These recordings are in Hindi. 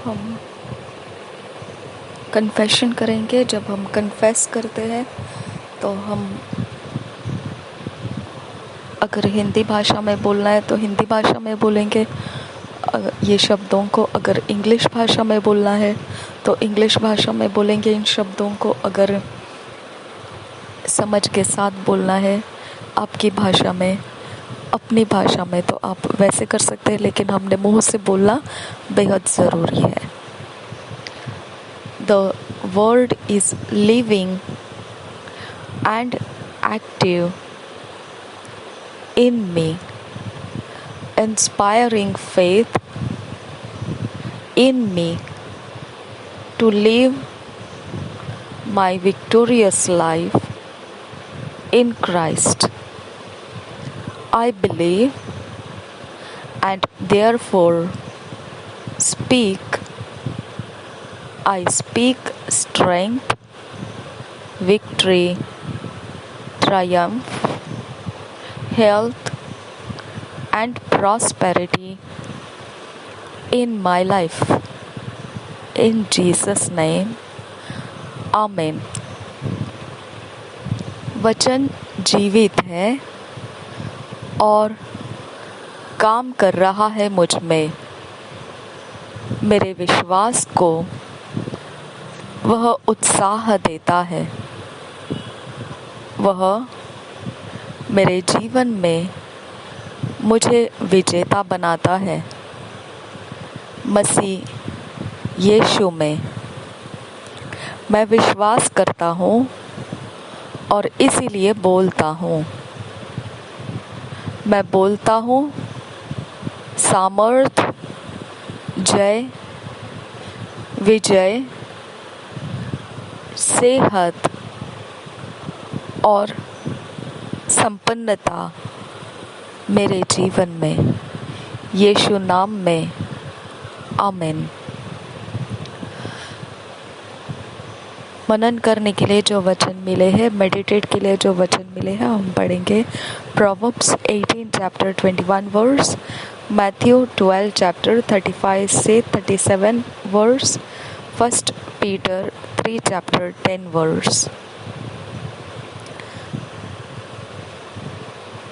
हम कन्फेशन करेंगे। जब हम कन्फेस करते हैं तो हम अगर हिंदी भाषा में बोलना है तो हिंदी भाषा में बोलेंगे, ये शब्दों को अगर इंग्लिश भाषा में बोलना है तो इंग्लिश भाषा में बोलेंगे। इन शब्दों को अगर समझ के साथ बोलना है आपकी भाषा में, अपनी भाषा में, तो आप वैसे कर सकते हैं, लेकिन हमने मुंह से बोलना बेहद ज़रूरी है। The word is living and active in me, inspiring faith in me to live my victorious life in Christ. I believe and therefore I speak strength, victory, triumph, health and prosperity in my life. In Jesus' name, Amen. वचन जीवित है और काम कर रहा है मुझ में। मेरे विश्वास को वह उत्साह देता है। वह मेरे जीवन में मुझे विजेता बनाता है। मसीह यीशु में मैं विश्वास करता हूँ और इसीलिए बोलता हूँ। मैं बोलता हूँ सामर्थ, जय, विजय, सेहत और संपन्नता मेरे जीवन में, यीशु नाम में, आमीन। मनन करने के लिए जो वचन मिले हैं, मेडिटेट के लिए जो वचन मिले हैं, हम पढ़ेंगे proverbs 18 chapter 21 verse, Matthew 12 chapter 35 से 37 वर्स, 1 पीटर 3 चैप्टर 10 वर्स।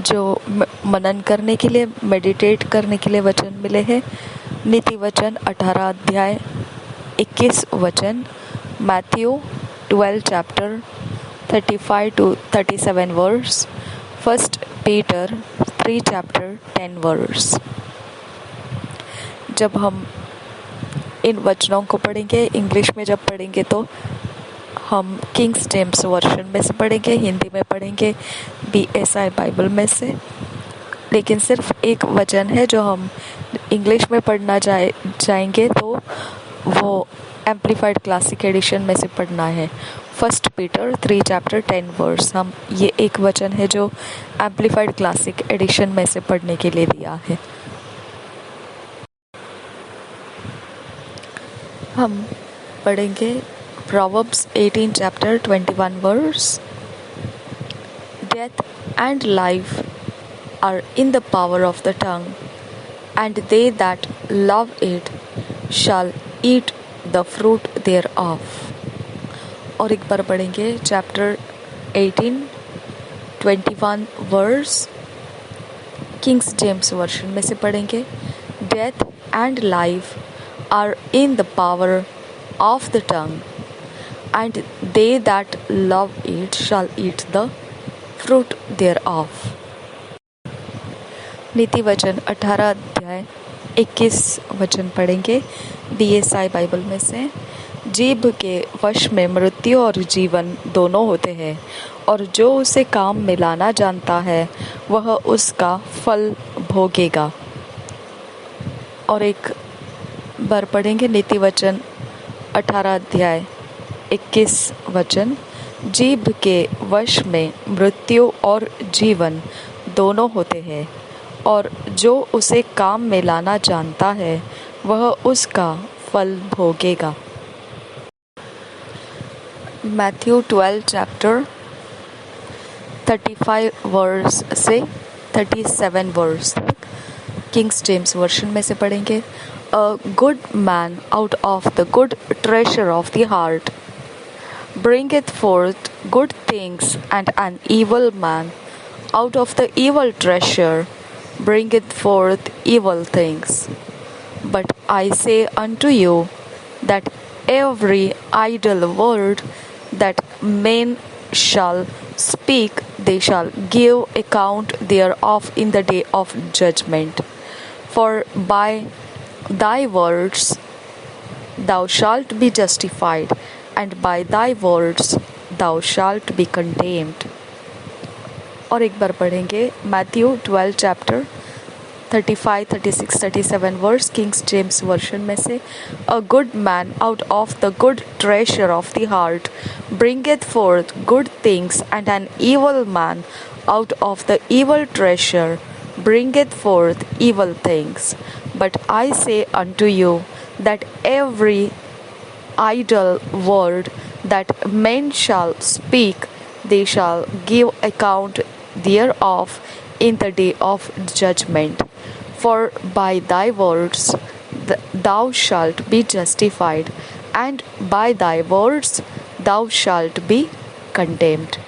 जो मनन करने के लिए, मेडिटेट करने के लिए वचन मिले हैं, नीति वचन 18 अध्याय 21 वचन, Matthew 12 chapter 35 to 37 verse, 1 Peter 3 chapter 10 verse. जब हम इन वचनों को पढ़ेंगे, इंग्लिश में जब पढ़ेंगे तो हम किंग्स जेम्स वर्जन में से पढ़ेंगे, हिंदी में पढ़ेंगे BSI बाइबल में से। लेकिन सिर्फ एक वचन है जो हम इंग्लिश में पढ़ना जाएंगे तो वो एम्प्लीफाइड क्लासिक एडिशन में से पढ़ना है, 1 पीटर 3 चैप्टर 10 वर्स। हम ये एक वचन है जो एम्प्लीफाइड क्लासिक एडिशन में से पढ़ने के लिए दिया है। हम पढ़ेंगे proverbs 18 chapter 21 verse. Death and life are in the power of the tongue, and they that love it shall eat the fruit thereof। और एक बार पढ़ेंगे chapter 18 21 verse, Kings James version में से पढ़ेंगे। Death and life are in the power of the tongue, and they that love it shall eat the fruit thereof। नीति वचन 18 अध्याय 21 वचन पढ़ेंगे BSI बाइबल में से। जीभ के वश में मृत्यु और जीवन दोनों होते हैं, और जो उसे काम में लाना जानता है वह उसका फल भोगेगा। और एक बार पढ़ेंगे नीति वचन 18 अध्याय 21 वचन। जीभ के वश में मृत्यु और जीवन दोनों होते हैं, और जो उसे काम में लाना जानता है वह उसका फल भोगेगा। मैथ्यू 12 चैप्टर 35 वर्स से 37 वर्स तक किंग्स जेम्स वर्जन में से पढ़ेंगे। A good man out of the good treasure of the heart bringeth forth good things, and an evil man out of the evil treasure bringeth forth evil things. But I say unto you that every idle word that men shall speak, they shall give account thereof in the day of judgment. For by thy words thou shalt be justified, and by thy words thou shalt be condemned. और एक बार पढ़ेंगे Matthew 12 chapter 35, 36, 37 verse Kings James version में से. A good man out of the good treasure of the heart bringeth forth good things, and an evil man out of the evil treasure bringeth forth evil things. But I say unto you that every idle word that men shall speak, they shall give account thereof in the day of judgment. For by thy words thou shalt be justified, and by thy words thou shalt be condemned.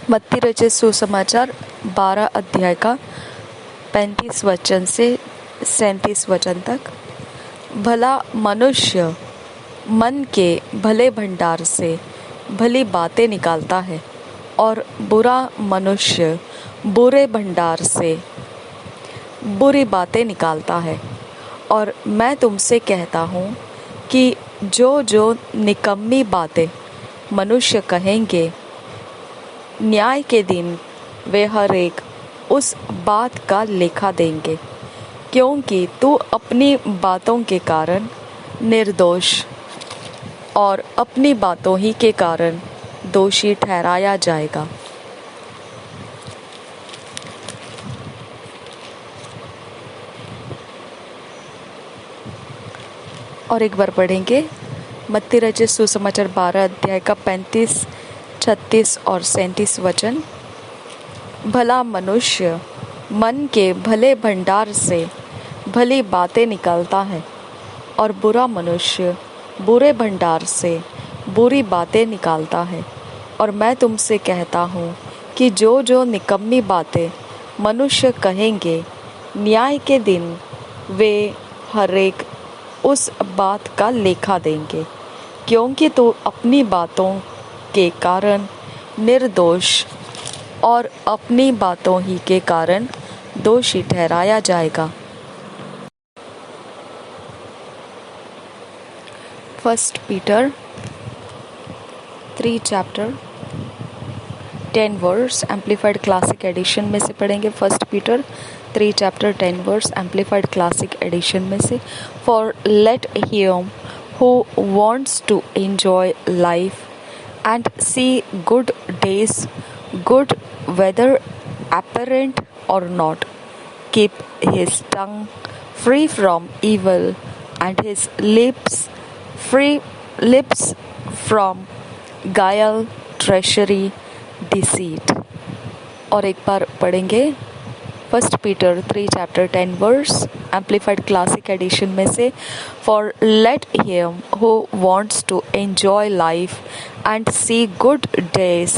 मत्ती रचित सुसमाचार 12 अध्याय का 35 वचन से 37 वचन तक. भला मनुष्य मन के भले भंडार से भली बातें निकालता है, और बुरा मनुष्य बुरे भंडार से बुरी बातें निकालता है. और मैं तुमसे कहता हूँ कि जो जो निकम्मी बातें मनुष्य कहेंगे, न्याय के दिन वे हर एक उस बात का लेखा देंगे, क्योंकि तू अपनी बातों के कारण निर्दोष और अपनी बातों ही के कारण दोषी ठहराया जाएगा. और एक बार पढ़ेंगे मत्ती रचित सुसमाचार 12 अध्याय का 35, 36 और 37 वचन. भला मनुष्य मन के भले भंडार से भली बातें निकालता है, और बुरा मनुष्य बुरे भंडार से बुरी बातें निकालता है. और मैं तुमसे कहता हूँ कि जो जो निकम्मी बातें मनुष्य कहेंगे, न्याय के दिन वे हर एक उस बात का लेखा देंगे, क्योंकि तू अपनी बातों के कारण निर्दोष और अपनी बातों ही के कारण दोषी ठहराया जाएगा. 1 Peter 3 chapter 10 verse amplified classic edition में से पढ़ेंगे. 1 Peter 3 chapter 10 verse amplified classic edition में से. For let him who wants to enjoy life and see good days, good whether apparent or not, keep his tongue free from evil, and his lips from guile, treachery, deceit. और एक बार पढ़ेंगे 1 Peter 3 chapter 10 verse amplified classic edition में से. For let him who wants to enjoy life and see good days,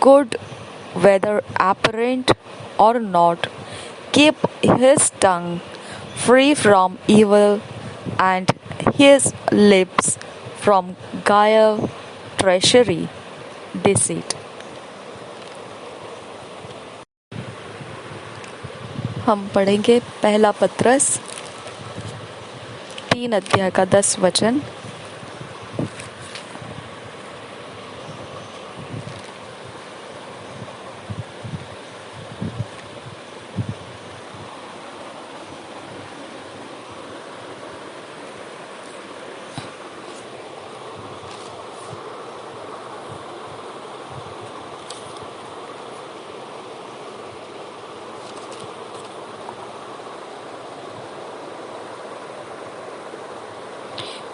good whether apparent or not, keep his tongue free from evil, and his lips from guile, treachery, deceit. हम पढ़ेंगे पहला पत्रस 3 अध्याय का 10 वचन.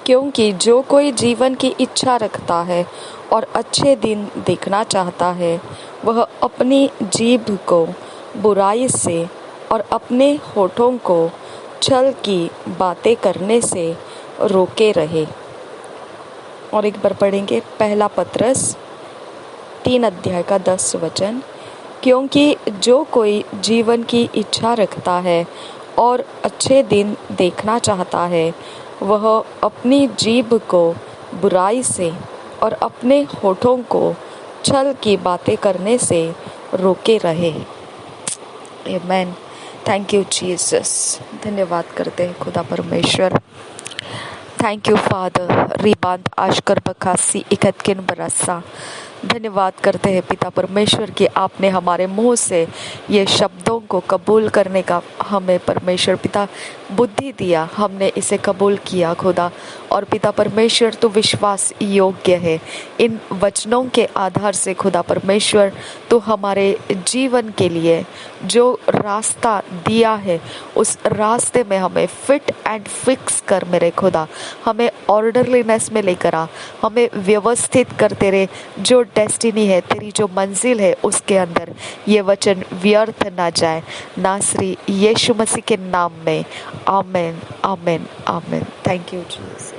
क्योंकि जो कोई जीवन की इच्छा रखता है और अच्छे दिन देखना चाहता है, वह अपनी जीभ को बुराई से और अपने होठों को छल की बातें करने से रोके रहे। और एक बार पढ़ेंगे पहला पत्रस 3 अध्याय का 10 वचन। क्योंकि जो कोई जीवन की इच्छा रखता है और अच्छे दिन देखना चाहता है, वह अपनी जीभ को बुराई से और अपने होठों को छल की बातें करने से रोके रहे। आमीन। Thank you Jesus. धन्यवाद करते हैं खुदा परमेश्वर। Thank you father. रिबांद आशकर बखासी इकतकिन बरसा। धन्यवाद करते हैं पिता परमेश्वर कि आपने हमारे मुंह से ये शब्दों को कबूल करने का हमें परमेश्वर पिता बुद्धि दिया। हमने इसे कबूल किया खुदा। और पिता परमेश्वर तू विश्वास योग्य है। इन वचनों के आधार से खुदा परमेश्वर तू हमारे जीवन के लिए जो रास्ता दिया है, उस रास्ते में हमें फिट एंड फिक्स कर मेरे खुदा। हमें ऑर्डरलीनेस में लेकर आ, हमें व्यवस्थित करते रहे। जो डेस्टिनी है, तेरी जो मंजिल है, उसके अंदर ये वचन व्यर्थ ना जाए। नासरी यीशु मसीह के नाम में आमेन, आमेन, आमेन। Thank you Jesus.